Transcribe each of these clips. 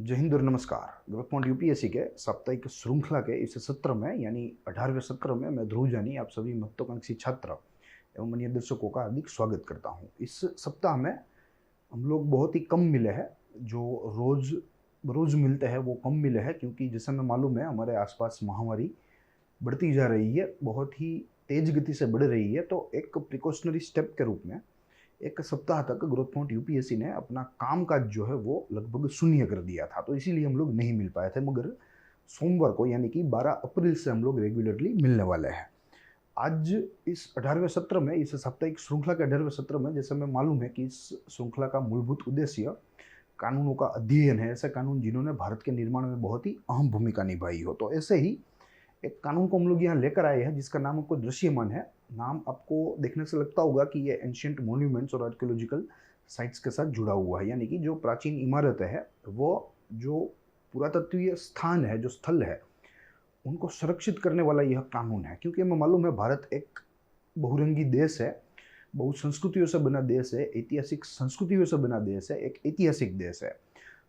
जय हिंद और नमस्कार। ग्रोथ पॉइंट यूपीएससी के साप्ताहिक श्रृंखला के इस सत्र में यानी 18वें सत्र में मैं ध्रुव जानी आप सभी महत्वाकांक्षी छात्र एवं अन्य दर्शकों का हार्दिक स्वागत करता हूं। इस सप्ताह में हम लोग बहुत ही कम मिले हैं, जो रोज मिलते हैं वो कम मिले हैं, क्योंकि जैसे हमें मालूम है हमारे आसपास महामारी बढ़ती जा रही है, बहुत ही तेज गति से बढ़ रही है। तो एक प्रिकॉशनरी स्टेप के रूप में एक सप्ताह तक ग्रोथ पॉइंट यूपीएससी ने अपना काम काज जो है वो लगभग शून्य कर दिया था, तो इसीलिए हम लोग नहीं मिल पाए थे। मगर सोमवार को यानी कि 12 अप्रैल से हम लोग रेगुलरली मिलने वाले हैं। आज इस 18वें सत्र में, इस साप्ताहिक श्रृंखला के 18वें सत्र में, जैसे हमें मालूम है कि इस श्रृंखला का मूलभूत उद्देश्य कानूनों का अध्ययन है, ऐसे कानून जिन्होंने भारत के निर्माण में बहुत ही अहम भूमिका निभाई हो। तो ऐसे ही एक कानून को हम लोग यहाँ लेकर आए हैं जिसका नाम आपको दृश्यमान है। नाम आपको देखने से लगता होगा कि ये एंशियंट मॉन्यूमेंट्स और आर्कियोलॉजिकल साइट्स के साथ जुड़ा हुआ है, यानी कि जो प्राचीन इमारतें हैं, वो जो पुरातत्वीय स्थान है, जो स्थल है, उनको सुरक्षित करने वाला यह कानून है। क्योंकि हमें मालूम है भारत एक बहुरंगी देश है, बहु संस्कृतियों से बना देश है, ऐतिहासिक संस्कृतियों से बना देश है, एक ऐतिहासिक देश है।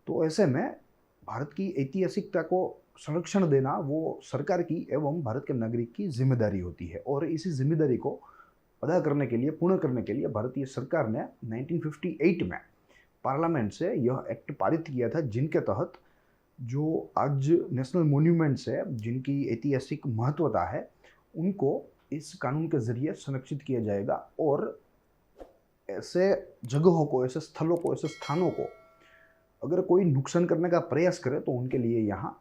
तो ऐसे में भारत की ऐतिहासिकता को संरक्षण देना वो सरकार की एवं भारत के नागरिक की जिम्मेदारी होती है। और इसी जिम्मेदारी को अदा करने के लिए, पूर्ण करने के लिए भारतीय सरकार ने 1958 में पार्लियामेंट से यह एक्ट पारित किया था, जिनके तहत जो आज नेशनल मॉन्यूमेंट्स है, जिनकी ऐतिहासिक महत्वता है, उनको इस कानून के जरिए संरक्षित किया जाएगा। और ऐसे जगहों को, ऐसे स्थलों को, ऐसे स्थानों को अगर कोई नुकसान करने का प्रयास करे तो उनके लिए यहाँ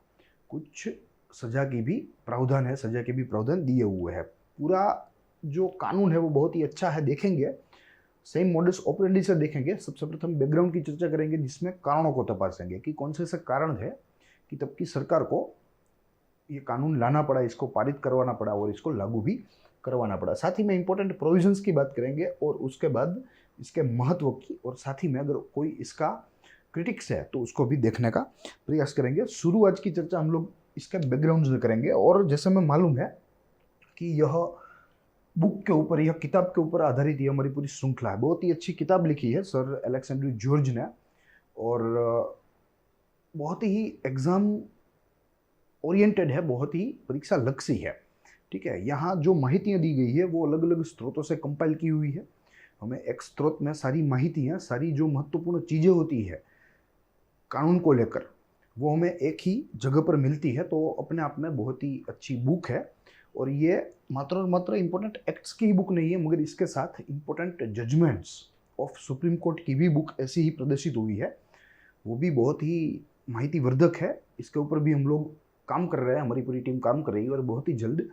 कुछ सजा की भी प्रावधान है, सजा के भी प्रावधान दिए हुए हैं। पूरा जो कानून है वो बहुत ही अच्छा है, देखेंगे सेम मॉडस ऑपरेंडी से देखेंगे। सबसे प्रथम बैकग्राउंड की चर्चा करेंगे, जिसमें कारणों को तपासेंगे कि कौन से ऐसे कारण है कि तब की सरकार को ये कानून लाना पड़ा, इसको पारित करवाना पड़ा और इसको लागू भी करवाना पड़ा। साथ ही में इंपॉर्टेंट प्रोविजंस की बात करेंगे और उसके बाद इसके महत्व की, और साथ ही में अगर कोई इसका क्रिटिक्स है तो उसको भी देखने का प्रयास करेंगे। शुरू आज की चर्चा हम लोग इसके बैकग्राउंड से करेंगे। और जैसे हमें मालूम है कि यह बुक के ऊपर, यह किताब के ऊपर आधारित ये हमारी पूरी श्रृंखला है। बहुत ही अच्छी किताब लिखी है सर अलेक्जेंड्री जॉर्ज ने, और बहुत ही एग्जाम ओरिएंटेड है, बहुत ही परीक्षा लक्ष्य है। ठीक है, यहाँ जो माहितियाँ दी गई है वो अलग अलग स्रोतों से कंपाइल की हुई है। हमें एक स्रोत में सारी माहितियाँ, सारी जो महत्वपूर्ण चीज़ें होती है कानून को लेकर, वो हमें एक ही जगह पर मिलती है। तो अपने आप में बहुत ही अच्छी बुक है। और ये मात्र और मात्र इम्पोर्टेंट एक्ट्स की ही बुक नहीं है, मगर इसके साथ important judgements of supreme court की भी बुक ऐसी ही प्रदर्शित हुई है, वो भी बहुत ही माहितीवर्धक है। इसके ऊपर भी हम लोग काम कर रहे हैं, हमारी पूरी टीम काम कर रही है, और बहुत ही जल्द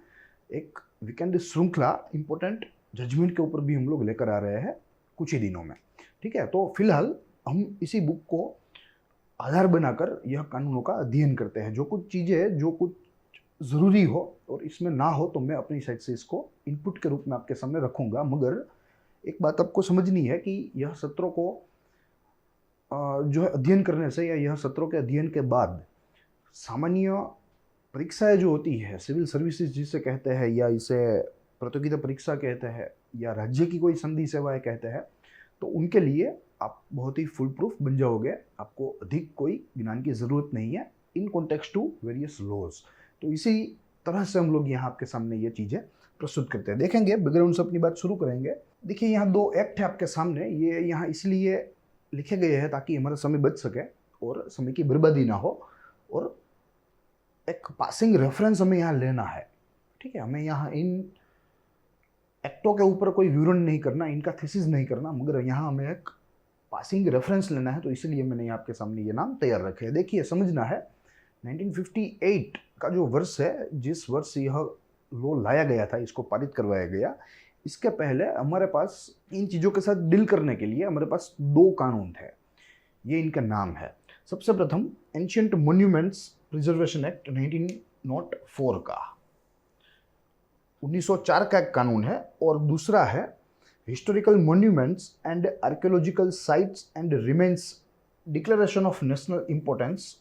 एक वीकेंड श्रृंखला इम्पोर्टेंट जजमेंट के ऊपर भी हम लोग लेकर आ रहे हैं कुछ ही दिनों में। ठीक है, तो फिलहाल हम इसी बुक को आधार बनाकर यह कानूनों का अध्ययन करते हैं। जो कुछ चीज़ें, जो कुछ ज़रूरी हो और इसमें ना हो, तो मैं अपनी साइड से इसको इनपुट के रूप में आपके सामने रखूँगा। मगर एक बात आपको समझनी है कि यह सत्रों को जो है अध्ययन करने से, या यह सत्रों के अध्ययन के बाद सामान्य परीक्षाएं जो होती है, सिविल सर्विसेज जिसे कहते हैं, या इसे प्रतियोगिता परीक्षा कहते हैं, या राज्य की कोई संधि सेवाएं कहते हैं, तो उनके लिए आप बहुत ही फुल प्रूफ बन जाओगे। आपको अधिक कोई ज्ञान की ज़रूरत नहीं है in context to various laws. तो इसी तरह से हम लोग यहाँ आपके सामने ये चीज़ें प्रस्तुत करते हैं। देखेंगे, बैकग्राउंड से अपनी बात शुरू करेंगे। देखिए, यहाँ दो एक्ट है आपके सामने। ये यहाँ इसलिए लिखे गए हैं ताकि हमारा समय बच सके और समय की बर्बादी ना हो, और एक पासिंग रेफरेंस हमें यहाँ लेना है। ठीक है, हमें यहाँ इन एक्टों के ऊपर कोई विवरण नहीं करना, इनका थीसिस नहीं करना, मगर यहाँ हमें एक पासिंग रेफरेंस लेना है। तो इसलिए मैंने आपके सामने ये नाम तैयार रखे हैं। देखिए, समझना है 1958 का जो वर्ष है, जिस वर्ष यह लॉ लाया गया था, इसको पारित करवाया गया, इसके पहले हमारे पास इन चीज़ों के साथ डील करने के लिए हमारे पास दो कानून थे। ये इनका नाम है। सबसे प्रथम एंशियंट मॉन्यूमेंट्स प्रिजर्वेशन एक्ट 1904 का, 1904 का एक कानून है। और दूसरा है historical monuments and archaeological sites and remains declaration of national importance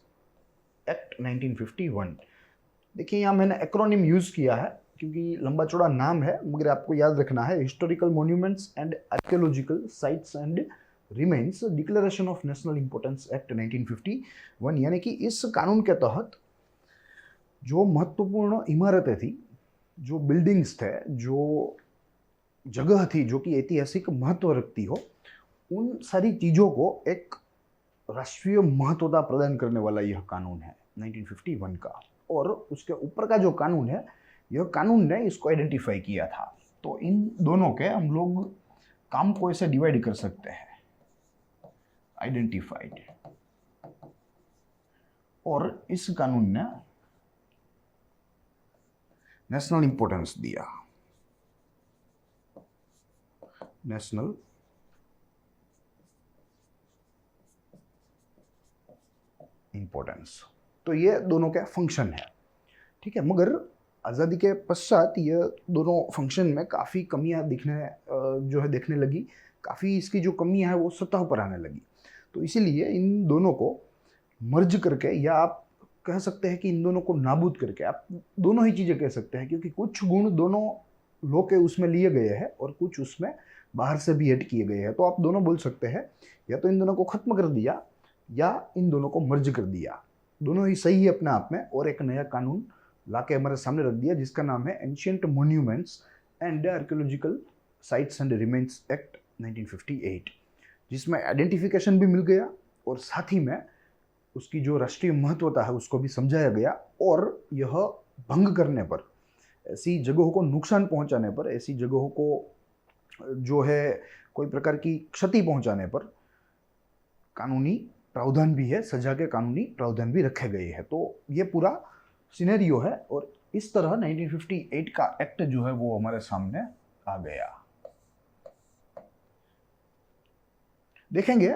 act 1951। देखिए, यहाँ मैंने एक्रोनिम यूज़ किया है क्योंकि लंबा चौड़ा नाम है, मगर आपको याद रखना है historical monuments and archaeological sites and remains declaration of national importance act 1951, यानी कि इस कानून के तहत जो महत्वपूर्ण इमारतें थी, जो बिल्डिंग्स थे, जो जगह थी जो कि ऐतिहासिक महत्व रखती हो, उन सारी चीज़ों को एक राष्ट्रीय महत्वता प्रदान करने वाला यह कानून है 1951 का। और उसके ऊपर का जो कानून है, यह कानून ने इसको आइडेंटिफाई किया था। तो इन दोनों के हम लोग काम को ऐसे डिवाइड कर सकते हैं, आइडेंटिफाइड, और इस कानून ने नेशनल इंपॉर्टेंस दिया, नेशनल इंपॉर्टेंस। तो ये दोनों के फंक्शन है, ठीक है। मगर आज़ादी के पश्चात ये दोनों फंक्शन में काफ़ी कमियां देखने लगी, काफ़ी इसकी जो कमियां हैं वो सतह पर आने लगी। तो इसीलिए इन दोनों को मर्ज करके, या आप कह सकते हैं कि इन दोनों को नाबूद करके, आप दोनों ही चीज़ें कह सकते हैं, क्योंकि कुछ गुण दोनों लो के उसमें लिए गए हैं और कुछ उसमें बाहर से भी ऐड किए गए हैं। तो आप दोनों बोल सकते हैं, या तो इन दोनों को खत्म कर दिया या इन दोनों को मर्ज कर दिया। दोनों ही सही है अपने आप में, और एक नया कानून लाके हमारे सामने रख दिया जिसका नाम है ancient monuments and archaeological sites and remains act 1958, जिसमें आइडेंटिफिकेशन भी मिल गया और साथ ही में उसकी जो राष्ट्रीय महत्वता है उसको भी समझाया गया। और यह भंग करने पर, ऐसी जगहों को नुकसान पहुंचाने पर, ऐसी जगहों को जो है कोई प्रकार की क्षति पहुंचाने पर कानूनी प्रावधान भी है, सजा के कानूनी प्रावधान भी रखे गए हैं। तो ये पूरा सिनेरियो है, और इस तरह 1958 का एक्ट जो है वो हमारे सामने आ गया। देखेंगे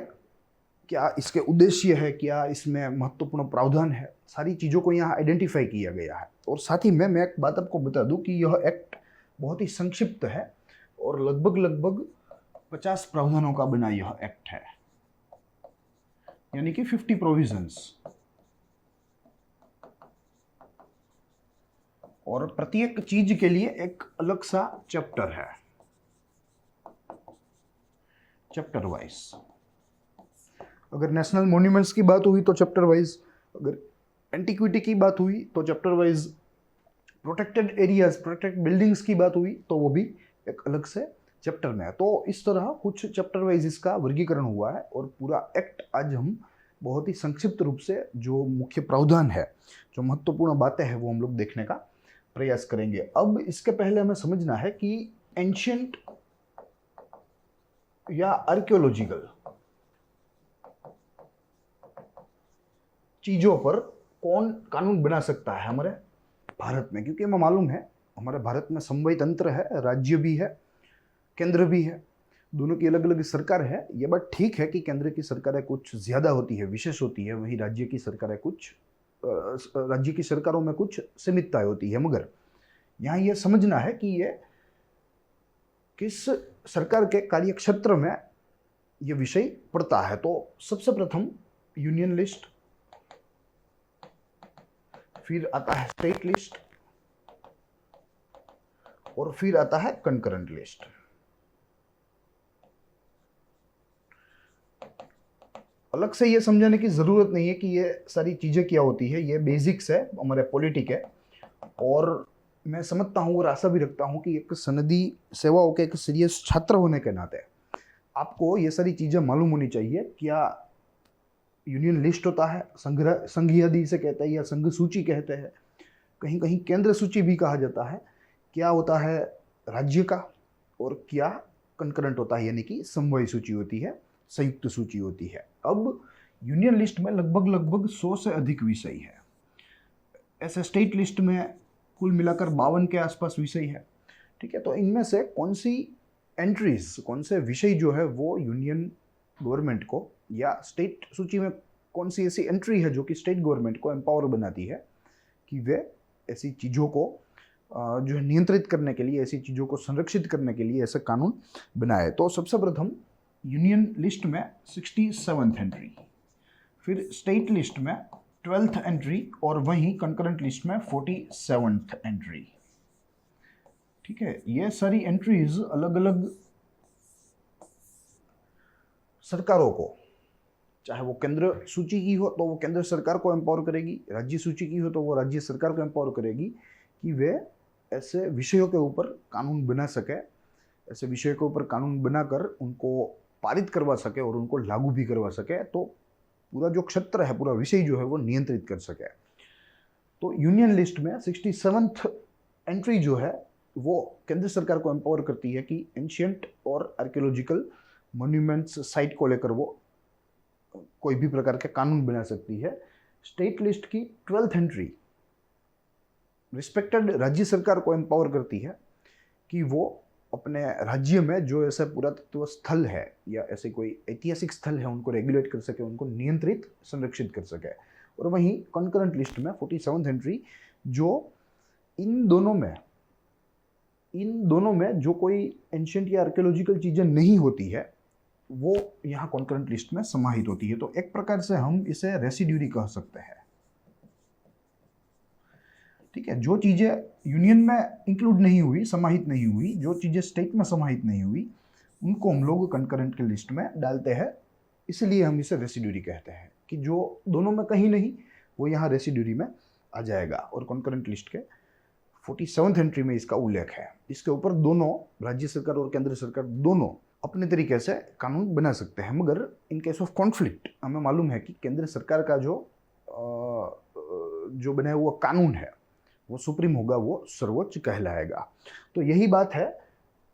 क्या इसके उद्देश्य है, क्या इसमें महत्वपूर्ण प्रावधान है, सारी चीज़ों को यहाँ आइडेंटिफाई किया गया है। और साथ ही में मैं एक बात आपको बता दूं कि यह एक्ट बहुत ही संक्षिप्त है और लगभग 50 प्रावधानों का बना यह एक्ट है, यानी कि 50 प्रोविजंस, और प्रत्येक चीज के लिए एक अलग सा चैप्टर है, चैप्टर वाइज। अगर नेशनल मॉन्यूमेंट्स की बात हुई तो चैप्टर वाइज, अगर एंटिक्विटी की बात हुई तो chapter wise, protected areas, protected buildings की बात हुई तो वो भी एक अलग से चैप्टर में है। तो इस तरह कुछ चैप्टर वाइज इसका वर्गीकरण हुआ है, और पूरा एक्ट आज हम बहुत ही संक्षिप्त रूप से जो मुख्य प्रावधान है, जो महत्वपूर्ण बातें हैं, वो हम लोग देखने का प्रयास करेंगे। अब इसके पहले हमें समझना है कि एंशिएंट या आर्कियोलॉजिकल चीजों पर कौन कानून बना सकता है हमारे भारत में, क्योंकि हमें मालूम है हमारे भारत में संवै तंत्र है, राज्य भी है, केंद्र भी है, दोनों की अलग अलग सरकार है। ये बात ठीक है कि केंद्र की सरकारें कुछ ज़्यादा होती है, विशेष होती है, वहीं राज्य की सरकारें कुछ राज्य की सरकारों में कुछ सीमितताएं होती है। मगर यहाँ ये समझना है कि ये किस सरकार के कार्यक्षेत्र में ये विषय पड़ता है। तो सबसे प्रथम यूनियन लिस्ट, फिर आता है स्टेट लिस्ट, और फिर आता है कंकरेंट लिस्ट। अलग से ये समझाने की ज़रूरत नहीं है कि ये सारी चीज़ें क्या होती है, ये बेसिक्स है, हमारे पॉलिटिक है। और मैं समझता हूँ और आशा भी रखता हूँ कि एक सनदी सेवाओं के एक सीरियस छात्र होने के नाते आपको ये सारी चीज़ें मालूम होनी चाहिए। क्या यूनियन लिस्ट होता है, संघीय आदि से कहते हैं, या संघ सूची कहते हैं, कहीं कहीं केंद्र सूची भी कहा जाता है। क्या होता है राज्य का, और क्या कंकरेंट होता है, यानी कि समवायी सूची होती है, संयुक्त सूची होती है। अब यूनियन लिस्ट में लगभग 100 से अधिक विषय है। ऐसे स्टेट लिस्ट में कुल मिलाकर 52 के आसपास विषय है, ठीक है। तो इनमें से कौन सी एंट्रीज, कौन से विषय जो है वो यूनियन गवर्नमेंट को, या स्टेट सूची में कौन सी ऐसी एंट्री है जो कि स्टेट गवर्नमेंट को एम्पावर बनाती है कि वे ऐसी चीज़ों को जो है नियंत्रित करने के लिए, ऐसी चीज़ों को संरक्षित करने के लिए ऐसे कानून बनाए। तो सबसे प्रथम यूनियन लिस्ट में 67th एंट्री, फिर स्टेट लिस्ट में 12th एंट्री, और वहीं कंकरेंट लिस्ट में 47th एंट्री, ठीक है। ये सारी एंट्रीज अलग अलग सरकारों को, चाहे वो केंद्र सूची की हो तो वो केंद्र सरकार को एम्पावर करेगी, राज्य सूची की हो तो वो राज्य सरकार को एम्पावर करेगी कि वे ऐसे विषयों के ऊपर कानून बना सके, ऐसे विषयों के ऊपर कानून बनाकर उनको पारित करवा सके और उनको लागू भी करवा सके, तो पूरा जो क्षेत्र है, पूरा विषय जो है वो नियंत्रित कर सके। तो यूनियन लिस्ट में 67th एंट्री जो है वो केंद्र सरकार को एम्पावर करती है कि एंशियंट और आर्कियोलॉजिकल मॉन्यूमेंट्स साइट को लेकर वो कोई भी प्रकार के कानून बना सकती है। स्टेट लिस्ट की 12th एंट्री रिस्पेक्टेड राज्य सरकार को एम्पावर करती है कि वो अपने राज्य में जो ऐसा पुरातत्व स्थल है या ऐसे कोई ऐतिहासिक स्थल है उनको रेगुलेट कर सके, उनको नियंत्रित संरक्षित कर सके। और वहीं कंकरेंट लिस्ट में 47th एंट्री जो इन दोनों में जो कोई एंशियंट या आर्कियोलॉजिकल चीज़ें नहीं होती है वो यहाँ कॉन्करेंट लिस्ट में समाहित होती है। तो एक प्रकार से हम इसे रेसिड्यूरी कह सकते हैं। ठीक है, जो चीज़ें यूनियन में इंक्लूड नहीं हुई, समाहित नहीं हुई, जो चीज़ें स्टेट में समाहित नहीं हुई, उनको हम लोग कंकरेंट के लिस्ट में डालते हैं। इसलिए हम इसे रेसिड्यूरी कहते हैं कि जो दोनों में कहीं नहीं वो यहाँ रेसिड्यूरी में आ जाएगा। और कंकरेंट लिस्ट के 47th एंट्री में इसका उल्लेख है। इसके ऊपर दोनों राज्य सरकार और केंद्र सरकार दोनों अपने तरीके से कानून बना सकते हैं, मगर इन केस ऑफ कॉन्फ्लिक्ट हमें मालूम है कि केंद्र सरकार का जो बनाया हुआ कानून है वो सुप्रीम होगा, वो सर्वोच्च कहलाएगा। तो यही बात है।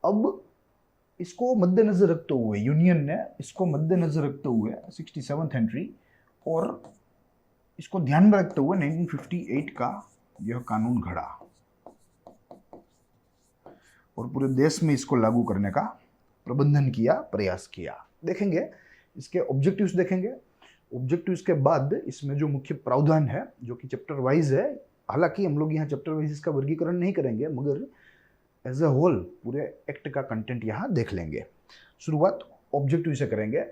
अब इसको मद्देनजर रखते हुए यूनियन ने इसको मद्देनजर रखते हुए 67th एंट्री और इसको ध्यान में रखते हुए 1958 का यह कानून घड़ा और पूरे देश में इसको लागू करने का प्रबंधन किया, प्रयास किया। देखेंगे इसके ऑब्जेक्टिव्स, देखेंगे ऑब्जेक्टिव्स के बाद इसमें जो मुख्य प्रावधान है जो कि चैप्टर वाइज है, हालांकि हम लोग यहाँ चैप्टर वाइज इसका वर्गीकरण नहीं करेंगे, मगर एज ए होल पूरे एक्ट का कंटेंट यहाँ देख लेंगे। शुरुआत ऑब्जेक्टिव से करेंगे।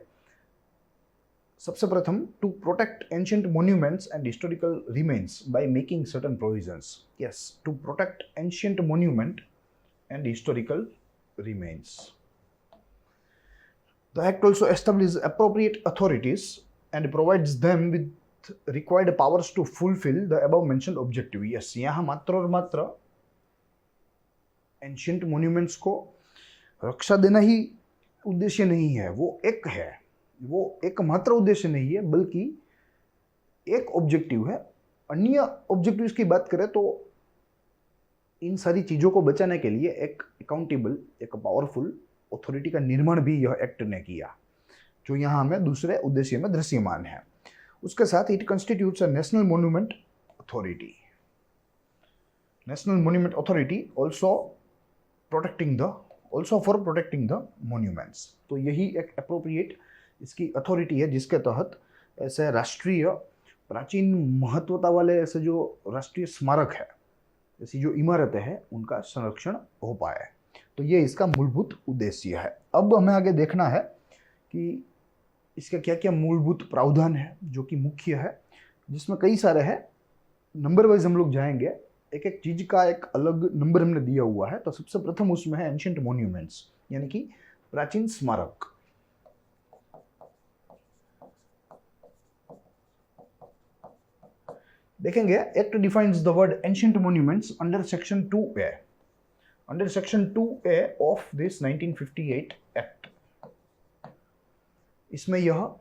सबसे प्रथम, to protect ancient monuments and historical remains by making certain provisions. Yes, to protect ancient monument and historical remains. The Act also establishes appropriate authorities and provides them with required powers to fulfill the above mentioned objective. Yes, यहाँ मात्र और मात्र ancient monuments को रक्षा देना ही उद्देश्य नहीं है, वो एकमात्र उद्देश्य नहीं है, बल्कि एक ऑब्जेक्टिव है। अन्य ऑब्जेक्टिव्स की बात करें तो इन सारी चीज़ों को बचाने के लिए एक अकाउंटेबल, एक पावरफुल अथॉरिटी का निर्माण भी यह एक्ट ने किया, जो यहाँ हमें दूसरे उद्देश्य में दृश्यमान है। उसके साथ it constitutes a national monument authority. National monument authority also for protecting the monuments. तो यही एक अप्रोप्रिएट इसकी अथॉरिटी है जिसके तहत ऐसे राष्ट्रीय प्राचीन महत्वता वाले ऐसे जो राष्ट्रीय स्मारक है, ऐसी जो इमारतें हैं, उनका संरक्षण हो पाए। तो ये इसका मूलभूत उद्देश्य है। अब हमें आगे देखना है कि इसका क्या क्या मूलभूत प्रावधान है जो कि मुख्य है, जिसमें कई सारे हैं। नंबर वाइज हम लोग जाएंगे, एक एक चीज का एक अलग नंबर हमने दिया हुआ है। तो सबसे प्रथम उसमें है एंशिएंट मॉन्यूमेंट्स, यानी कि प्राचीन स्मारक। देखेंगे, act defines the word ancient monuments under section 2A, under section 2A of this 1958 act. इसमें यह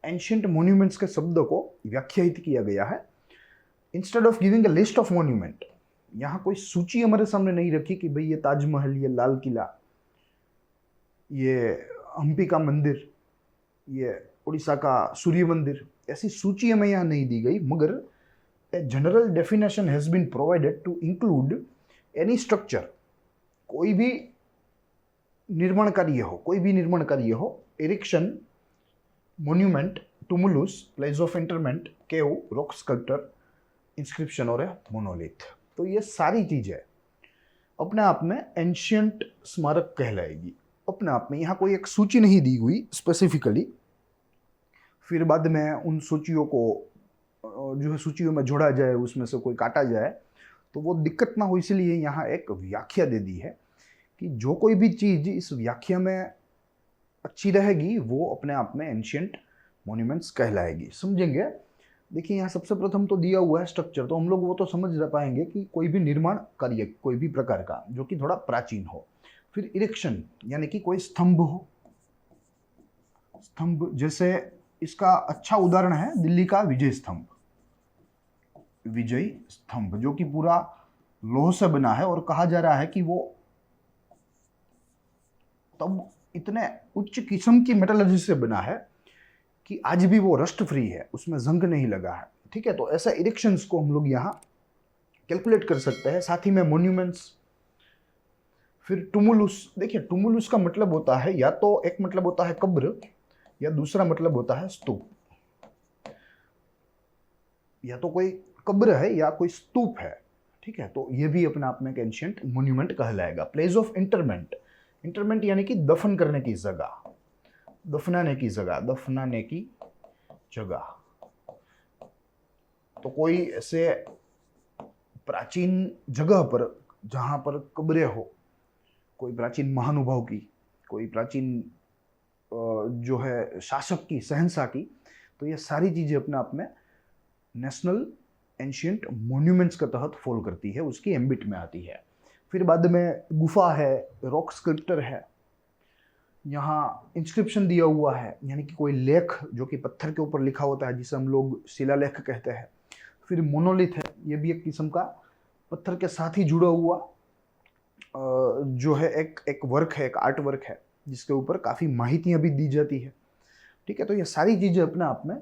एंशिएंट मॉन्यूमेंट्स के शब्द को व्याख्यायित किया गया है। Instead of giving a list of monument, यहाँ कोई सूची हमारे सामने नहीं रखी कि भाई ये ताजमहल, ये लाल किला, ये हम्पी का मंदिर, ये उड़ीसा का सूर्य मंदिर, ऐसी सूची हमें यहाँ नहीं दी गई, मगर a general definition has been provided to include any structure, कोई भी निर्माण कार्य हो, erection, monument, tumulus, place of interment, cave, rock sculpture, inscription और मोनोलिथ। तो ये सारी चीजें अपने आप में एंशियंट स्मारक कहलाएगी, अपने आप में। यहाँ कोई एक सूची नहीं दी हुई स्पेसिफिकली, फिर बाद में उन सूचियों को जो है सूचियों में जोड़ा जाए, उसमें से कोई काटा जाए, तो वो दिक्कत ना हो, इसलिए यहाँ एक व्याख्या दे दी है कि जो कोई भी चीज़ इस व्याख्या में अच्छी रहेगी वो अपने आप में एंशियंट मॉन्यूमेंट्स कहलाएगी। समझेंगे? देखिए यहाँ सबसे प्रथम तो दिया हुआ है स्ट्रक्चर, तो हम लोग वो तो समझ पाएंगे कि कोई भी निर्माण कार्य कोई भी प्रकार का जो कि थोड़ा प्राचीन हो। फिर इरेक्शन यानी कि कोई स्तंभ हो, स्तंभ जैसे इसका अच्छा उदाहरण है दिल्ली का विजय स्तंभ। विजय स्तंभ जो कि पूरा लोह से बना है और कहा जा रहा है कि वो तब इतने उच्च किस्म की मेटलर्जी से बना है कि आज भी वो रस्ट फ्री है, उसमें जंग नहीं लगा है। ठीक है, तो ऐसा इरेक्शंस को हम लोग यहाँ कैलकुलेट कर सकते हैं। साथ ही में मॉन्यूमेंट्स। फिर टुमुलुस, देखिए टुमुलुस का मतलब होता है या तो एक मतलब होता है कब्र या दूसरा मतलब होता है स्तूप। या तो कोई कब्र है या कोई स्तूप है। ठीक है, तो ये भी अपने आप में एक एंशियंट मॉन्यूमेंट कहलाएगा। प्लेस ऑफ इंटरमेंट, इंटरमेंट यानी कि दफन करने की जगह, दफनाने की जगह, दफनाने की जगह। तो कोई ऐसे प्राचीन जगह पर जहां पर कब्रें हो, कोई प्राचीन महानुभाव की, कोई प्राचीन जो है शासक की, शहंशाह की, तो ये सारी चीजें अपने आप में नेशनल एंशियंट मॉन्यूमेंट्स के तहत फॉल करती है, उसकी एम्बिट में आती है। फिर बाद में गुफा है, रॉक स्कल्प्चर है, यहाँ इंस्क्रिप्शन दिया हुआ है यानी कि कोई लेख जो कि पत्थर के ऊपर लिखा होता है जिसे हम लोग शिलालेख कहते हैं। फिर मोनोलिथ है, ये भी एक किस्म का पत्थर के साथ ही जुड़ा हुआ जो है एक वर्क है, एक आर्ट वर्क है जिसके ऊपर काफ़ी माहितियाँ भी दी जाती है। ठीक है, तो ये सारी चीज़ें अपने आप में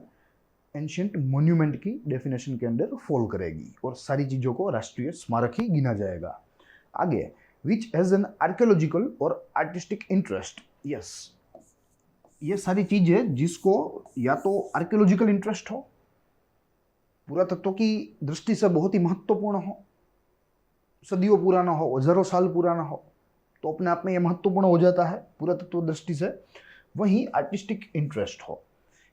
एंशियंट मॉन्यूमेंट की डेफिनेशन के अंदर फॉल करेगी और सारी चीज़ों को राष्ट्रीय स्मारक ही गिना जाएगा। आगे, विच हैज एन आर्कियोलॉजिकल और आर्टिस्टिक इंटरेस्ट। यस, ये सारी चीजें जिसको या तो आर्कियोलॉजिकल इंटरेस्ट हो, पुरातत्व की दृष्टि से बहुत ही महत्वपूर्ण हो, सदियों पुराना हो, हजारों साल पुराना हो, तो अपने आप में यह महत्वपूर्ण हो जाता है पुरातत्व दृष्टि से। वहीं आर्टिस्टिक इंटरेस्ट हो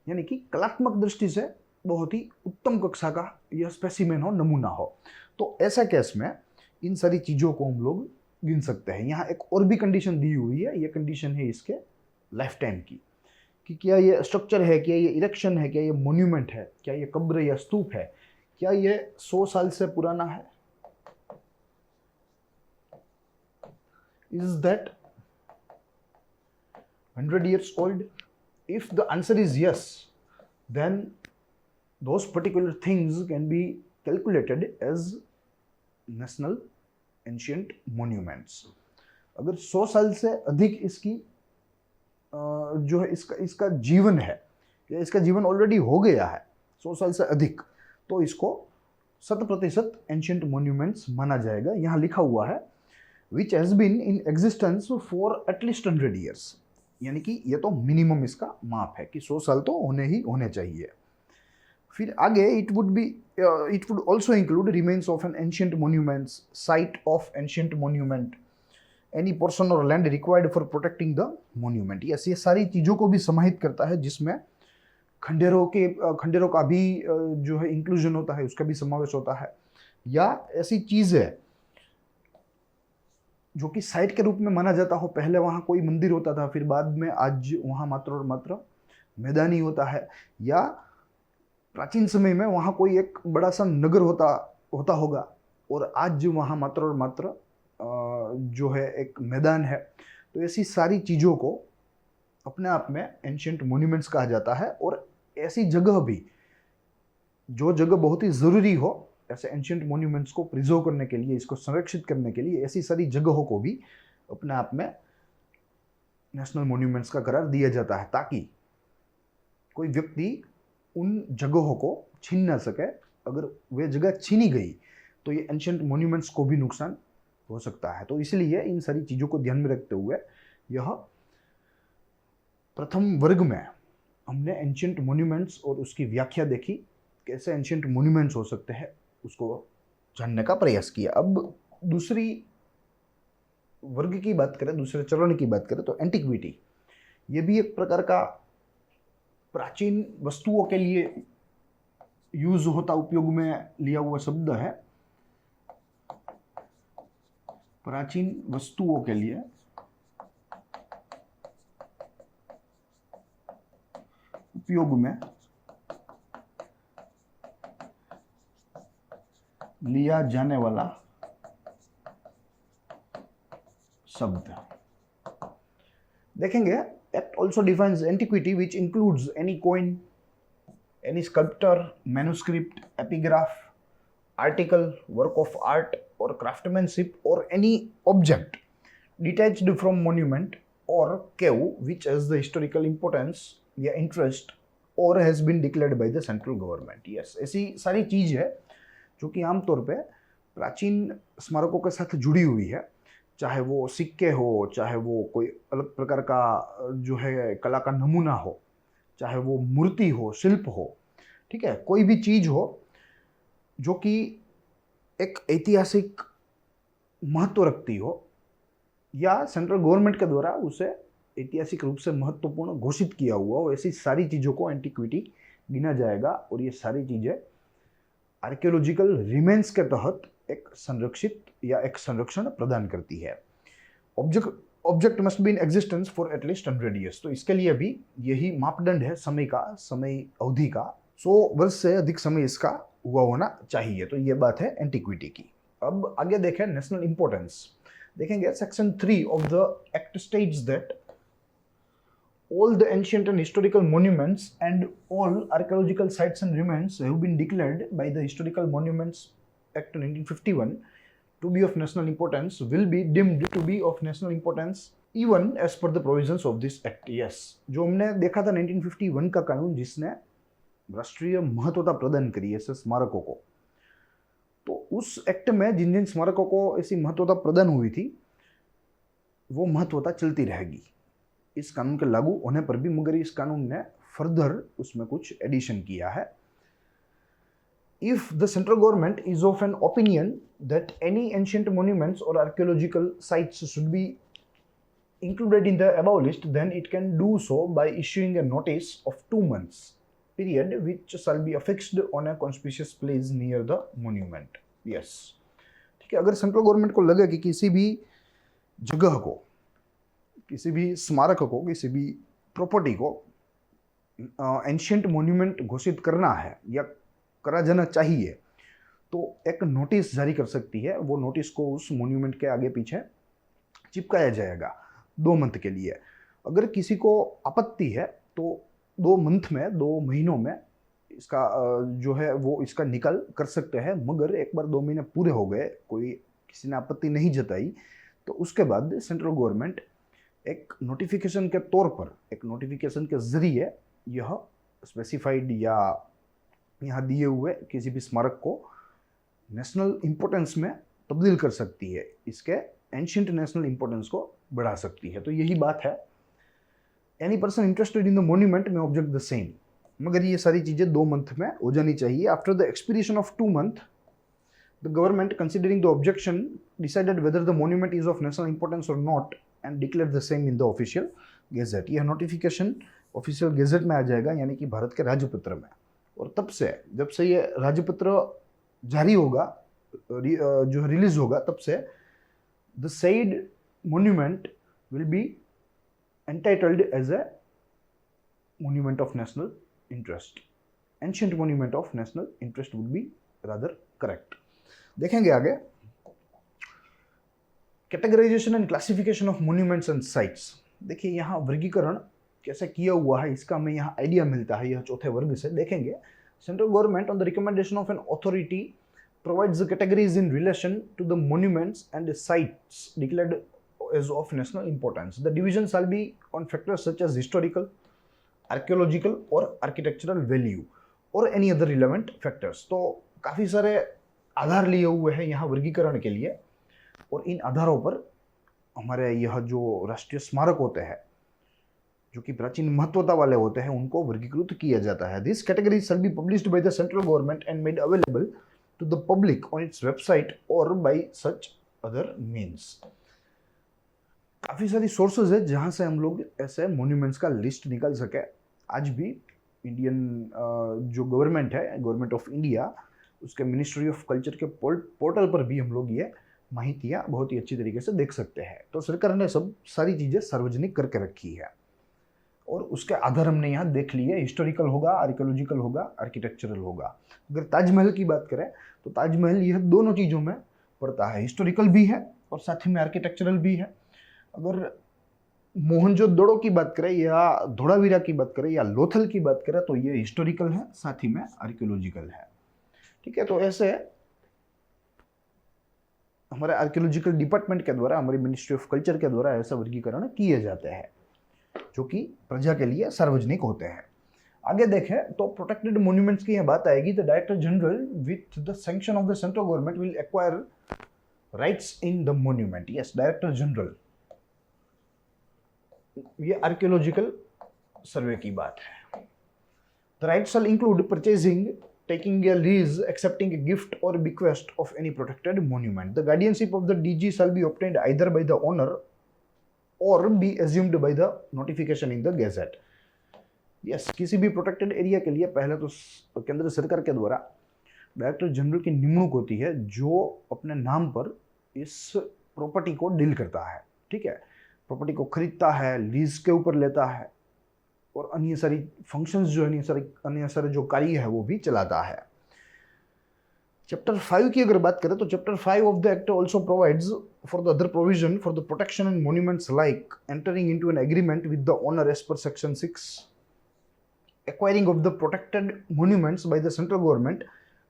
यानी कि कलात्मक दृष्टि से बहुत ही उत्तम कक्षा का यह स्पेसिमेन हो, नमूना हो, तो ऐसा केस में इन सारी चीजों को हम लोग गिन सकते हैं। यहाँ एक और भी कंडीशन दी हुई है, ये कंडीशन है इसके लाइफ टाइम की, कि क्या ये स्ट्रक्चर है, क्या ये इरेक्शन है, क्या ये मॉन्यूमेंट है, क्या ये कब्र या स्तूप है, क्या ये 100 साल से पुराना है। Is that 100 years old? If the answer is yes, then those particular things can be calculated as national ancient monuments. अगर 100 साल से अधिक इसकी जो है इसका जीवन है या इसका जीवन ऑलरेडी हो गया है 100 साल से अधिक, तो इसको 100% एंशियंट मॉन्यूमेंट्स माना जाएगा। यहाँ लिखा हुआ है which has been in existence for at least 100 years, यानी कि ये तो मिनिमम इसका माप है कि 100 साल तो होने ही होने चाहिए। फिर आगे it would also include remains of an ancient monuments, site of ancient monument, any portion और land required for protecting the monument. Yes, ये सारी चीज़ों को भी समाहित करता है जिसमें खंडेरों का भी जो है इंक्लूजन होता है, उसका भी समावेश होता है, या ऐसी चीज़ है जो कि साइट के रूप में माना जाता हो। पहले वहाँ कोई मंदिर होता था, फिर बाद में आज वहाँ मात्र और मात्र मैदान ही होता है, या प्राचीन समय में वहाँ कोई एक बड़ा सा नगर होता होगा और आज वहाँ मात्र और मात्र जो है एक मैदान है। तो ऐसी सारी चीज़ों को अपने आप में एंशियंट मॉन्यूमेंट्स कहा जाता है। और ऐसी जगह भी, जो जगह बहुत ही ज़रूरी हो ऐसे एंशियंट मॉन्यूमेंट्स को प्रिजर्व करने के लिए, इसको संरक्षित करने के लिए, ऐसी सारी जगहों को भी अपने आप में नेशनल मॉन्यूमेंट्स का करार दिया जाता है, ताकि कोई व्यक्ति उन जगहों को छीन ना सके। अगर वे जगह छीनी गई तो ये एंशियंट मॉन्यूमेंट्स को भी नुकसान हो सकता है। तो इसलिए इन सारी चीज़ों को ध्यान में रखते हुए यह प्रथम वर्ग में हमने एंशियंट मॉन्यूमेंट्स और उसकी व्याख्या देखी, कैसे एंशियंट मॉन्यूमेंट्स हो सकते हैं, उसको जानने का प्रयास किया। अब दूसरी वर्ग की बात करें, दूसरे चरण की बात करें, तो एंटिक्विटी, ये भी एक प्रकार का प्राचीन वस्तुओं के लिए यूज होता, उपयोग में लिया हुआ शब्द है। प्राचीन वस्तुओं के लिए उपयोग में लिया जाने वाला शब्द। देखेंगे act also defines antiquity which includes any coin, any sculpture, manuscript, epigraph, article, work of art or craftsmanship or any object detached from monument or cave which has the historical importance या interest or has been declared by the central government. Yes, ऐसी सारी चीज है जो कि आमतौर पे प्राचीन स्मारकों के साथ जुड़ी हुई है, चाहे वो सिक्के हो, चाहे वो कोई अलग प्रकार का जो है कला का नमूना हो, चाहे वो मूर्ति हो, शिल्प हो, ठीक है, कोई भी चीज हो जो कि एक ऐतिहासिक महत्व रखती हो या सेंट्रल गवर्नमेंट के द्वारा उसे ऐतिहासिक रूप से महत्वपूर्ण घोषित किया हुआ हो, ऐसी सारी चीजों को एंटिक्विटी गिना जाएगा। और ये सारी चीजें आर्कियोलॉजिकल रिमेन्स के तहत एक संरक्षित या एक संरक्षण प्रदान करती है। Object must be in existence for at least 100 years. तो इसके लिए भी यही मापदंड है समय का, समय अवधि का 100 वर्ष से अधिक समय इसका हुआ होना चाहिए। तो ये बात है एंटिक्विटी की। अब आगे देखें नेशनल इंपॉर्टेंस। देखेंगे section 3 of the act states that all the ancient and historical monuments and all archaeological sites and remains have been declared by the Historical Monuments Act 1951 to be of national importance will be deemed to be of national importance even as per the provisions of this act. Yes, जो हमने देखा था 1951 का कानून जिसने राष्ट्रीय महत्वता प्रदान करी है स्मारकों को, तो उस एक्ट में जिन जिन स्मारकों को ऐसी महत्वता प्रदान हुई थी वो महत्वता चलती रहेगी इस कानून के लागू होने पर भी, मगर इस कानून ने फर्दर उसमें कुछ एडिशन किया है। If the central government is of an opinion that any ancient monuments or archaeological sites should be included in the above list, then it can do so by issuing a notice of 2 months period which shall be affixed on a conspicuous place near the monument. Yes, ठीक है। अगर central government को लगे कि किसी भी जगह को, किसी भी स्मारक को, किसी भी प्रॉपर्टी को एंशियंट मॉन्यूमेंट घोषित करना है या करा जाना चाहिए, तो एक नोटिस जारी कर सकती है। वो नोटिस को उस मॉन्यूमेंट के आगे पीछे चिपकाया जाएगा 2 मंथ के लिए। अगर किसी को आपत्ति है तो 2 मंथ में, 2 महीनों में इसका जो है वो इसका निकाल कर सकते हैं। मगर एक बार 2 महीने पूरे हो गए, कोई किसी ने आपत्ति नहीं जताई, तो उसके बाद सेंट्रल गवर्नमेंट एक नोटिफिकेशन के तौर पर, एक नोटिफिकेशन के जरिए यह स्पेसिफाइड या यहाँ दिए हुए किसी भी स्मारक को नेशनल इंपॉर्टेंस में तब्दील कर सकती है, इसके एंशियंट नेशनल इंपॉर्टेंस को बढ़ा सकती है। तो यही बात है। Any person interested in the monument में ऑब्जेक्ट द सेम, मगर ये सारी चीज़ें 2 मंथ में हो जानी चाहिए। After the expiration of 2 month the government considering the objection decided whether the monument is of national importance और not and declare the same in the official gazette. यह नोटिफिकेशन ऑफिशियल गेजेट में आ जाएगा, यानी कि भारत के राजपत्र में। और तब से, जब से ये राजपत्र जारी होगा, जो रिलीज होगा, तब से the said monument will be entitled as a monument of national interest. Ancient monument of national interest would be rather correct. देखेंगे आगे categorization and classification of monuments and sites. देखिए यहाँ वर्गीकरण कैसे किया हुआ है, इसका हमें यहाँ आइडिया मिलता है यह चौथे वर्ग से। देखेंगे central government on the recommendation of an authority provides the categories in relation to the monuments and sites declared as of national importance. The division shall be on factors such as historical, archaeological or architectural value or any other relevant factors. तो काफ़ी सारे आधार लिए हुए हैं यहाँ वर्गीकरण के लिए, और इन आधारों पर हमारे यह जो राष्ट्रीय स्मारक होते हैं, जो कि प्राचीन महत्वता वाले होते हैं, उनको वर्गीकृत किया जाता है। This category shall be published by the central government and made available to the public on its website और बाय सच अदर मीन्स। काफ़ी सारी सोर्सेज है जहाँ से हम लोग ऐसे मॉन्यूमेंट्स का लिस्ट निकाल सके। आज भी इंडियन जो गवर्नमेंट है, गवर्नमेंट ऑफ इंडिया, उसके मिनिस्ट्री ऑफ कल्चर के पोर्टल पर भी हम लोग ये माहितियाँ बहुत ही अच्छी तरीके से देख सकते हैं। तो सरकार ने सब सारी चीज़ें सार्वजनिक करके रखी है। और उसके आधार हमने यहाँ देख लिए, हिस्टोरिकल होगा, आर्कियोलॉजिकल होगा, आर्किटेक्चरल होगा। अगर ताजमहल की बात करें तो ताजमहल यह दोनों चीज़ों में पड़ता है, हिस्टोरिकल भी है और साथ ही में आर्किटेक्चरल भी है। अगर मोहनजोदड़ो की बात करें या धोलावीरा की बात करें या लोथल की बात करें तो ये हिस्टोरिकल है, साथ ही में आर्कियोलॉजिकल है। ठीक है, तो ऐसे हमारे आर्कियोलॉजिकल डिपार्टमेंट के द्वारा, हमारी मिनिस्ट्री ऑफ कल्चर के द्वारा ऐसा वर्गीकरण किए जाते हैं जो कि प्रजा के लिए सार्वजनिक होते हैं। आगे देखें तो प्रोटेक्टेड मॉन्यूमेंट्स की यह बात आएगी। The director general with the sanction of the central government will acquire rights in the monument. Yes, director general, ये आर्कियोलॉजिकल सर्वे की बात है। The rights shall include purchasing, taking a lease, accepting a gift or bequest of any protected monument. The guardianship of the DG shall be obtained either by the owner or be assumed by the notification in the gazette. Yes, किसी भी protected area के लिए पहले तो केंद्र सरकार के द्वारा डायरेक्टर जनरल की निमणूक होती है जो अपने नाम पर इस प्रॉपर्टी को डील करता है। ठीक है, प्रॉपर्टी को खरीदता है, लीज के ऊपर लेता है और अन्य सारी फंक्शंस जो अन्य सारे जो कार्य है वो भी चलाता है। चैप्टर 5 की अगर बात करें तो chapter 5 of the act also provides for the other provision for the protection and monuments like entering into an agreement with the owner as per section 6, acquiring of the protected monuments by the central government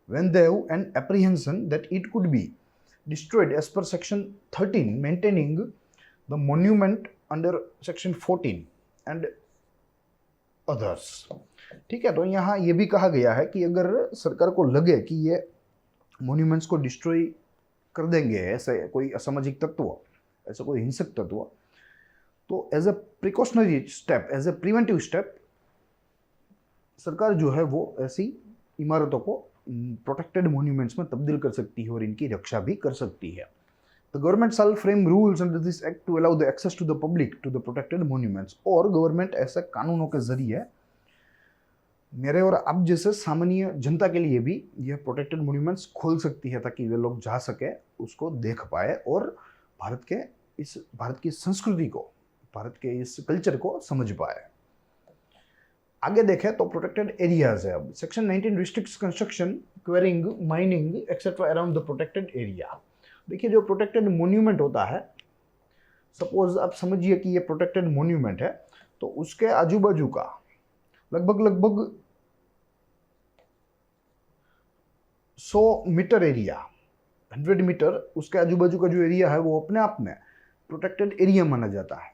when they have an apprehension that it could be destroyed as per section 13, maintaining the monument under section 14 and others। ठीक है, तो यहाँ ये भी कहा गया है कि अगर सरकार को लगे कि ये मॉन्यूमेंट्स को डिस्ट्रॉय कर देंगे ऐसे कोई असामाजिक तत्व, ऐसा कोई हिंसक तत्व, तो as a precautionary step, as a preventive step सरकार जो है वो ऐसी इमारतों को प्रोटेक्टेड मॉन्यूमेंट्स में तब्दील कर सकती है और इनकी रक्षा भी कर सकती है। The government shall frame rules under this act to allow the access to the public to the protected monuments। और गवर्नमेंट ऐसे कानूनों के जरिए मेरे और आप जैसे सामान्य जनता के लिए भी यह प्रोटेक्टेड मॉन्यूमेंट्स खोल सकती है ताकि वे लोग जा सके, उसको देख पाए और भारत की संस्कृति को, भारत के इस कल्चर को समझ पाए। आगे देखें तो प्रोटेक्टेड एरियाज है। अब section 19 restricts construction, quarrying, mining etcetera around the protected area. देखिए, जो प्रोटेक्टेड मॉन्यूमेंट होता है, सपोज आप समझिए कि ये प्रोटेक्टेड मॉन्यूमेंट है, तो उसके आजू बाजू का लगभग 100 मीटर एरिया, 100 मीटर, उसके आजू बाजू का जो एरिया है वो अपने आप में प्रोटेक्टेड एरिया माना जाता है।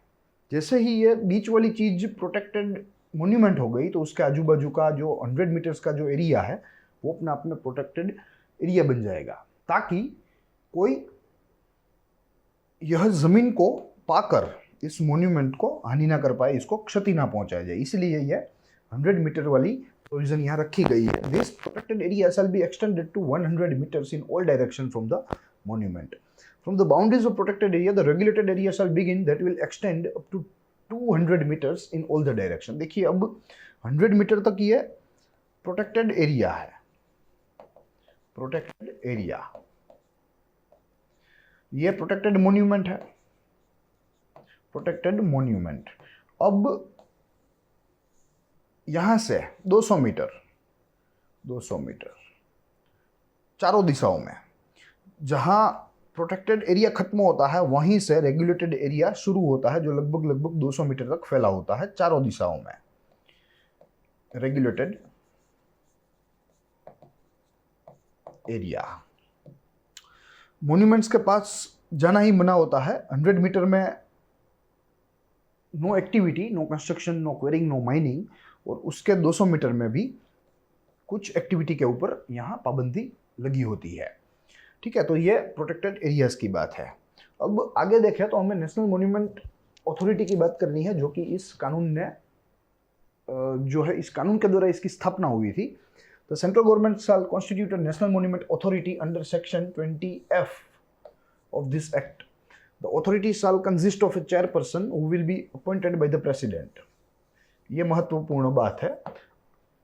जैसे ही ये बीच वाली चीज प्रोटेक्टेड मॉन्यूमेंट हो गई तो उसके आजू बाजू का जो 100 मीटर्स का जो एरिया है वो अपने आप में प्रोटेक्टेड एरिया बन जाएगा, ताकि कोई यह जमीन को पाकर इस मॉन्यूमेंट को हानि ना कर पाए, इसको क्षति ना पहुंचाया जाए। इसलिए यह 100 मीटर वाली प्रोविजन यहाँ रखी गई है। This protected area shall be extended to 100 meters in all direction from the monument. From the boundaries of protected area the regulated area shall begin that will extend up to 200 meters in all the direction. देखिए, अब 100 meter तक ये protected area है, protected area, ये protected monument है, protected monument. अब यहां से 200 मीटर चारों दिशाओं में, जहां प्रोटेक्टेड एरिया खत्म होता है वहीं से रेगुलेटेड एरिया शुरू होता है, जो लगभग 200 मीटर तक फैला होता है चारों दिशाओं में। रेगुलेटेड एरिया, मॉन्यूमेंट्स के पास जाना ही मना होता है। 100 मीटर में no activity, no construction, no quarrying, no mining, और उसके 200 मीटर में भी कुछ एक्टिविटी के ऊपर यहाँ पाबंदी लगी होती है। ठीक है, तो ये प्रोटेक्टेड एरियाज की बात है। अब आगे देखें तो हमें नेशनल मॉन्यूमेंट अथॉरिटी की बात करनी है, जो कि इस कानून ने जो है, इस कानून के द्वारा इसकी स्थापना हुई थी। The central government shell constitute a national monument authority under section 20F of this act. The authority shell consist of A chairperson who will be appointed by the president. ये महत्वपूर्ण बात है,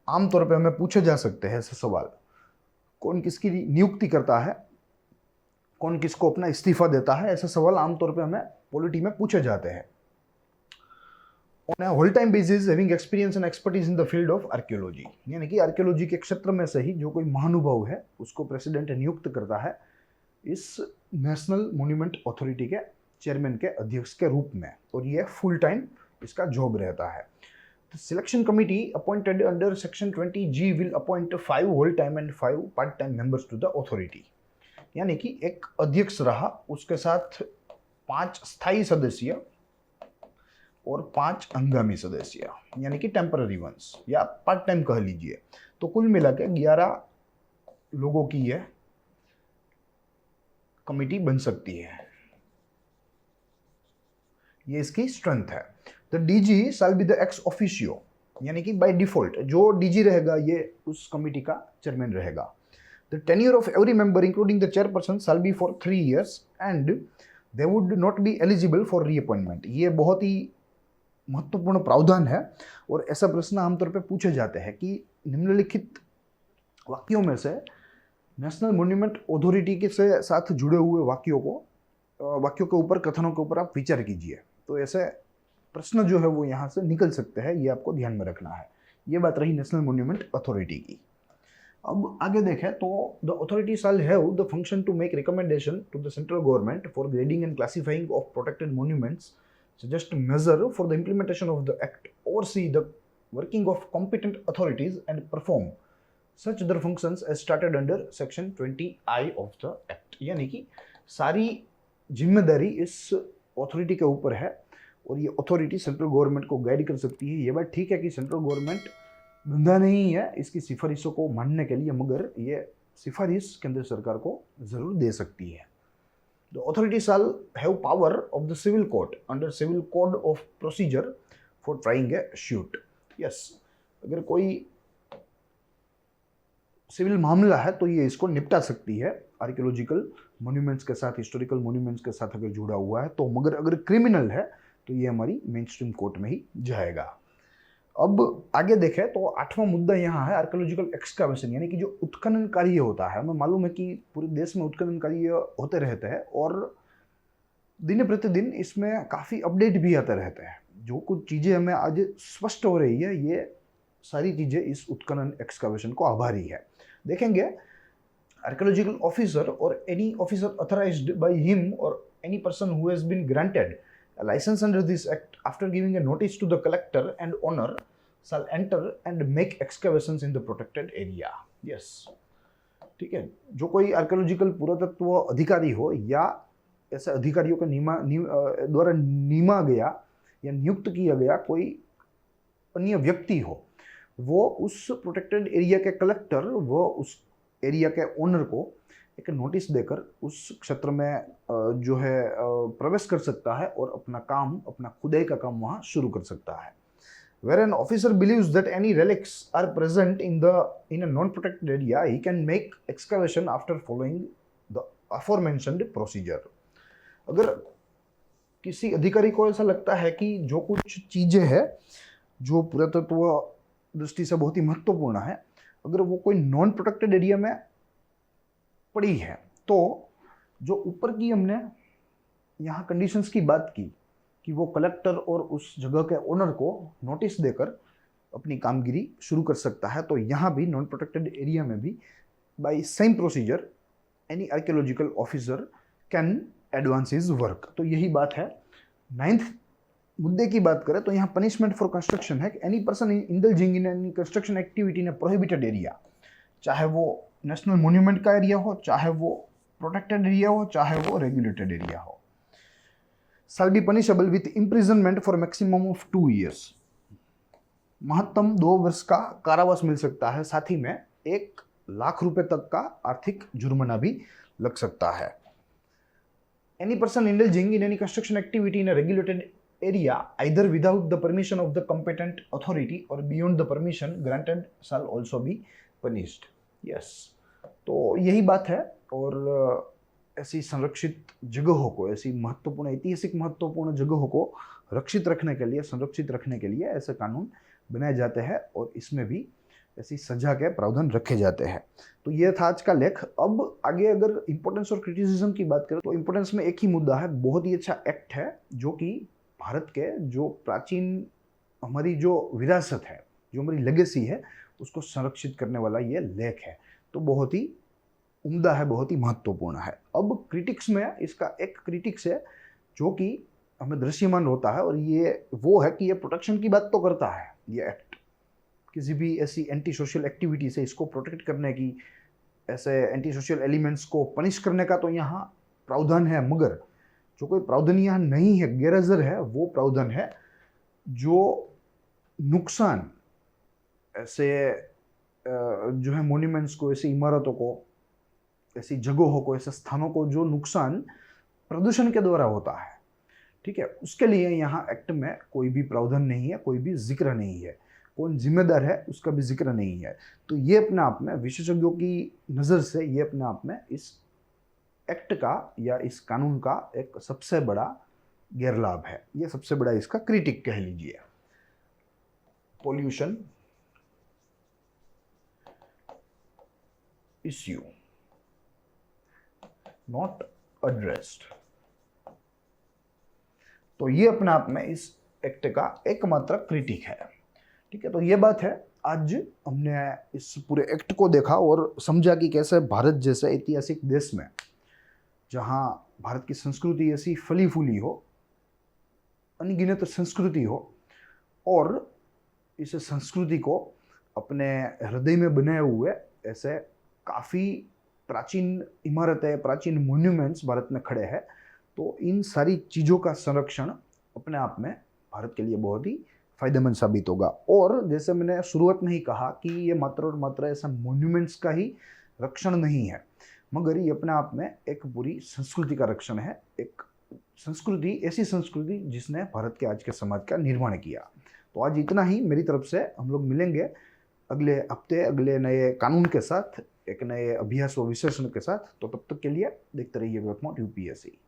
आमतौर पर हमें पूछे जा सकते हैं ऐसे सवाल, कौन किसकी नियुक्ति करता है, कौन किसको अपना इस्तीफा देता है, ऐसे सवाल आमतौर पे हमें पॉलिटी में पूछे जाते हैं। On a whole time basis having experience and expertise in the field of archaeology, यानी कि आर्कियोलॉजी के क्षेत्र में से ही जो कोई महानुभाव है उसको प्रेसिडेंट नियुक्त करता है इस नेशनल मॉन्यूमेंट अथॉरिटी के चेयरमैन के अध्यक्ष के रूप में, और ये फुल टाइम इसका जॉब रहता है। The selection committee appointed under section 20G will appoint 5 whole time and 5 part time members to the authority, यानी कि एक अध्यक्ष रहा, उसके साथ 5 स्थायी सदस्य और 5 हंगामी सदस्य, यानी कि टेम्पररी वंस या पार्ट टाइम कह लीजिए। तो कुल मिला के 11 लोगों की यह कमिटी बन सकती है, ये इसकी स्ट्रेंथ है। The DG shall be the ex officio, यानी कि बाय डिफॉल्ट जो डीजी रहेगा ये उस कमिटी का चेयरमैन रहेगा। The tenure of every member including the chairperson shall be for 3 years and they would not be eligible for reappointment. ये बहुत ही महत्वपूर्ण प्रावधान है, और ऐसा प्रश्न आमतौर पर पूछे जाते हैं कि निम्नलिखित वाक्यों में से नेशनल मॉन्यूमेंट अथॉरिटी के साथ जुड़े हुए वाक्यों के ऊपर, कथनों के ऊपर आप विचार कीजिए। तो ऐसे प्रश्न जो है वो यहाँ से निकल सकते हैं, ये आपको ध्यान में रखना है। ये बात रही नेशनल मॉन्यूमेंट अथॉरिटी की। अब आगे देखें तो the authority shall have the function to make recommendation to the central government for grading and classifying of protected monuments, suggest measure for the implementation of the act, oversee the working of competent authorities and perform such other functions as started under section 20I of the act, यानी कि सारी जिम्मेदारी इस authority के ऊपर है, और ये अथॉरिटी सेंट्रल गवर्नमेंट को गाइड कर सकती है। ये बात ठीक है कि सेंट्रल गवर्नमेंट बंधा नहीं है इसकी सिफारिशों को मानने के लिए, मगर ये सिफारिश केंद्र सरकार को जरूर दे सकती है। The authority shall have power of the civil court under civil code of procedure for trying a suit. Yes, अगर कोई सिविल मामला है तो ये इसको निपटा सकती है आर्कियोलॉजिकल मॉन्यूमेंट्स के साथ, हिस्टोरिकल मॉन्यूमेंट्स के साथ अगर जुड़ा हुआ है तो। मगर अगर क्रिमिनल है तो ये हमारी मेन स्ट्रीम कोर्ट में ही जाएगा। अब आगे देखें तो 8वां मुद्दा यहाँ है आर्कियोलॉजिकल एक्सकावेशन, यानी कि जो उत्खनन कार्य होता है। हमें मालूम है कि पूरे देश में उत्खनन कार्य होते रहते हैं, और दिन प्रतिदिन इसमें काफ़ी अपडेट भी आते रहते हैं। जो कुछ चीज़ें हमें आज स्पष्ट हो रही है, ये सारी चीज़ें इस उत्खनन एक्सकावेशन को आभारी है। देखेंगे archaeological officer or any officer authorized by him or any person who has been granted a license under this act after giving a notice to the collector and owner shall enter and make excavations in the protected area. Yes, ठीक है। जो कोई archaeological पुरातत्व अधिकारी हो या ऐसे अधिकारियों के द्वारा निमा गया या नियुक्त किया गया कोई अन्य व्यक्ति हो, वो उस प्रोटेक्टेड एरिया के कलेक्टर वो उस एरिया के ओनर को एक नोटिस देकर उस क्षेत्र में जो है प्रवेश कर सकता है और अपना खुदाई का काम वहाँ शुरू कर सकता है। Where an officer believes that any relics are present in a non-protected area, he can make excavation after following the aforementioned procedure. अगर किसी अधिकारी को ऐसा लगता है कि जो कुछ चीजें हैं जो पुरातत्व दृष्टि से बहुत ही महत्वपूर्ण है, अगर वो कोई नॉन प्रोटेक्टेड एरिया में पड़ी है, तो जो ऊपर की हमने यहाँ कंडीशंस की बात की कि वो कलेक्टर और उस जगह के ओनर को नोटिस देकर अपनी कामगिरी शुरू कर सकता है, तो यहाँ भी नॉन प्रोटेक्टेड एरिया में भी by same procedure any archaeological officer can advance his work. तो यही बात है। 9th मुद्दे की बात करें तो यहाँ पनिशमेंट फॉर कंस्ट्रक्शन है। Any person indulging in any construction activity in A prohibited area, चाहे वो नेशनल मॉन्यूमेंट का एरिया हो, चाहे वो प्रोटेक्टेड एरिया हो, चाहे वो रेगुलेटेड एरिया हो, shall be punishable with imprisonment for maximum of 2 years। महत्तम 2 वर्ष का कारावास मिल सकता है, साथ ही में 1 लाख रुपए तक का आर्थिक जुर्माना भी लग सकता है। Any person indulging in any construction activity in a regulated area either without the permission of the competent authority or beyond the permission granted shall also be punished। Yes, तो यही बात है। और ऐसी संरक्षित जगहों को, ऐसी महत्वपूर्ण ऐतिहासिक महत्वपूर्ण जगहों को रक्षित रखने के लिए, संरक्षित रखने के लिए ऐसे कानून बनाए जाते हैं और इसमें भी ऐसी सजा के प्रावधान रखे जाते हैं। तो ये था आज का लेख। अब आगे अगर इम्पोर्टेंस और क्रिटिसिज्म की बात करें तो इम्पोर्टेंस में एक ही मुद्दा है। बहुत ही अच्छा एक्ट है जो कि भारत के जो प्राचीन हमारी जो विरासत है, जो हमारी लेगेसी है, उसको संरक्षित करने वाला ये लेख है। तो बहुत ही उम्दा है, बहुत ही महत्वपूर्ण है। अब क्रिटिक्स में इसका एक क्रिटिक्स है जो कि हमें दृश्यमान होता है, और ये वो है कि ये प्रोटेक्शन की बात तो करता है ये एक्ट, किसी भी ऐसी एंटी सोशल एक्टिविटी से इसको प्रोटेक्ट करने की, ऐसे एंटी सोशल एलिमेंट्स को पनिश करने का तो यहाँ प्रावधान है, मगर जो कोई प्रावधान यहाँ नहीं है, गैरहाजिर है, वो प्रावधान है जो नुकसान ऐसे जो है मॉन्यूमेंट्स को, ऐसी इमारतों को, ऐसी जगहों को, ऐसे स्थानों को जो नुकसान प्रदूषण के द्वारा होता है, ठीक है, उसके लिए यहाँ एक्ट में कोई भी प्रावधान नहीं है, कोई भी जिक्र नहीं है, कौन जिम्मेदार है उसका भी जिक्र नहीं है। तो ये अपने आप में विशेषज्ञों की नज़र से ये अपने आप में इस एक्ट का या इस कानून का एक सबसे बड़ा गैरलाभ है, ये सबसे बड़ा इसका क्रिटिक कह लीजिए। पोल्यूशन इश्यू नॉट एड्रेस्ड, तो ये अपने आप में इस एक्ट का एकमात्र क्रिटिक है, ठीक है। तो ये बात है, आज हमने इस पूरे एक्ट को देखा और समझा कि कैसे भारत जैसे ऐतिहासिक देश में, जहाँ भारत की संस्कृति ऐसी फली फूली हो, अनगिनत संस्कृति हो, और इस संस्कृति को अपने हृदय में बनाए हुए ऐसे काफ़ी प्राचीन इमारतें, प्राचीन मॉन्यूमेंट्स भारत में खड़े हैं, तो इन सारी चीज़ों का संरक्षण अपने आप में भारत के लिए बहुत ही फायदेमंद साबित होगा। और जैसे मैंने शुरुआत में ही कहा कि ये मात्र और मात्र ऐसा मॉन्यूमेंट्स का ही रक्षण नहीं है, मगर ये अपने आप में एक पूरी संस्कृति का रक्षण है, एक संस्कृति, ऐसी संस्कृति जिसने भारत के आज के समाज का निर्माण किया। तो आज इतना ही मेरी तरफ से। हम लोग मिलेंगे अगले हफ्ते अगले नए कानून के साथ, एक नए अभ्यास व विश्लेषण के साथ। तो तब तक के लिए देखते रहिए वर्तमान यूपीएससी।